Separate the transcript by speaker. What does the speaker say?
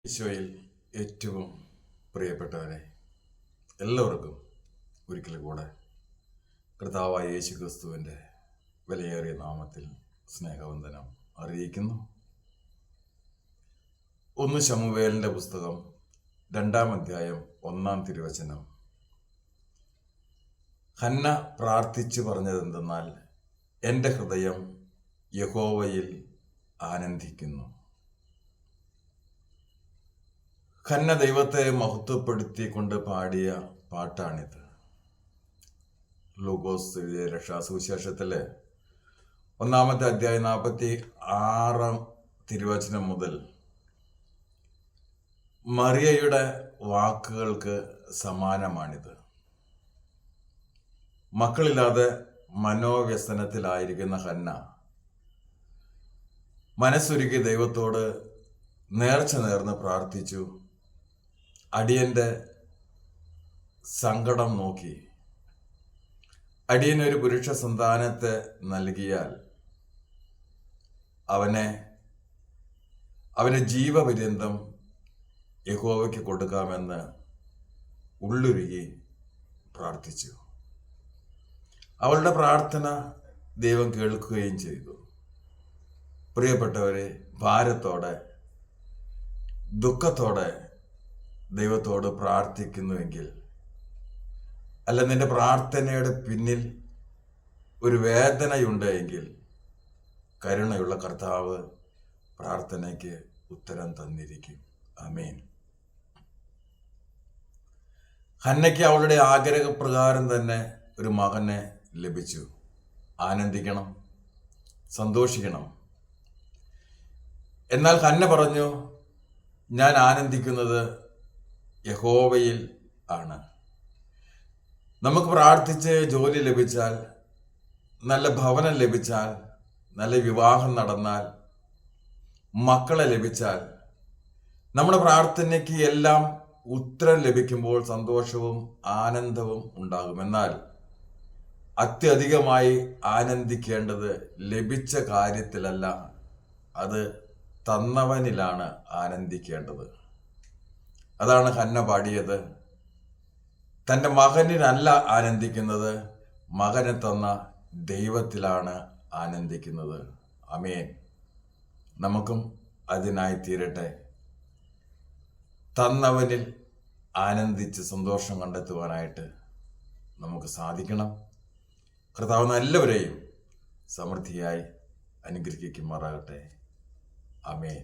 Speaker 1: ഈശോയിൽ ഏറ്റവും പ്രിയപ്പെട്ടവരെ, എല്ലാവർക്കും ഒരിക്കൽ കൂടെ കർത്താവായ യേശു ക്രിസ്തുവിൻ്റെ വിലയേറിയ നാമത്തിൽ സ്നേഹവന്ദനം അറിയിക്കുന്നു. 1 ശമൂവേലിൻ്റെ പുസ്തകം 2-ാം അധ്യായം 1-ാം തിരുവചനം. ഹന്ന പ്രാർത്ഥിച്ചു പറഞ്ഞതെന്തെന്നാൽ, എൻ്റെ ഹൃദയം യഹോവയിൽ ആനന്ദിക്കുന്നു. ഹന്ന ദൈവത്തെ മഹത്വപ്പെടുത്തിക്കൊണ്ട് പാടിയ പാട്ടാണിത്. ലൂക്കോസ് എഴുതിയ രക്ഷാസുവിശേഷത്തിലെ 1-ാമത്തെ അധ്യായം 46-ാം തിരുവചനം മുതൽ മറിയയുടെ വാക്കുകൾക്ക് സമാനമാണിത്. മക്കളില്ലാതെ മനോവ്യസനത്തിലായിരിക്കുന്ന ഹന്ന മനസ്സുരുക്കി ദൈവത്തോട് നേർച്ച നേർന്ന് പ്രാർത്ഥിച്ചു. അടിയന്റെ സങ്കടം നോക്കി അടിയനൊരു പുരുഷ സന്താനത്തെ നൽകിയാൽ അവന് ജീവപര്യന്തം യഹോവയ്ക്ക് കൊടുക്കാമെന്ന് ഉള്ളുരുകി പ്രാർത്ഥിച്ചു. അവളുടെ പ്രാർത്ഥന ദൈവം കേൾക്കുകയും ചെയ്തു. പ്രിയപ്പെട്ടവരെ, ഭാരത്തോടെ ദുഃഖത്തോടെ ദൈവത്തോട് പ്രാർത്ഥിക്കുന്നുവെങ്കിൽ, അല്ല നിന്റെ പ്രാർത്ഥനയുടെ പിന്നിൽ ഒരു വേദനയുണ്ട് എങ്കിൽ, കരുണയുള്ള കർത്താവ് പ്രാർത്ഥനയ്ക്ക് ഉത്തരം തന്നിരിക്കും. ആമേൻ. ഹന്നയ്ക്ക് അവളുടെ ആഗ്രഹപ്രകാരം തന്നെ ഒരു മകനെ ലഭിച്ചു. ആനന്ദിക്കണം, സന്തോഷിക്കണം. എന്നാൽ ഹന്ന പറഞ്ഞു, ഞാൻ ആനന്ദിക്കുന്നത് യഹോവയിൽ ആണ്. നമുക്ക് പ്രാർത്ഥിച്ച് ജോലി ലഭിച്ചാൽ, നല്ല ഭവനം ലഭിച്ചാൽ, നല്ല വിവാഹം നടന്നാൽ, മക്കളെ ലഭിച്ചാൽ, നമ്മുടെ പ്രാർത്ഥനയ്ക്ക് എല്ലാം ഉത്തരം ലഭിക്കുമ്പോൾ സന്തോഷവും ആനന്ദവും ഉണ്ടാകും. എന്നാൽ അത്യധികമായി ആനന്ദിക്കേണ്ടത് ലഭിച്ച കാര്യത്തിലല്ല, അത് തന്നവനിലാണ് ആനന്ദിക്കേണ്ടത്. അതാണ് ഹന്ന പാടിയത്. തൻ്റെ മകനിലല്ല ആനന്ദിക്കുന്നത്, മകനെ തന്ന ദൈവത്തിലാണ് ആനന്ദിക്കുന്നത്. ആമേൻ. നമുക്കും അതിനായി തീരട്ടെ. തന്നവനിൽ ആനന്ദിച്ച് സന്തോഷം കണ്ടെത്തുവാനായിട്ട് നമുക്ക് സാധിക്കണം. കർത്താവ് എല്ലാവരെയും സമൃദ്ധിയായി അനുഗ്രഹിക്കുമാറാകട്ടെ. ആമേൻ.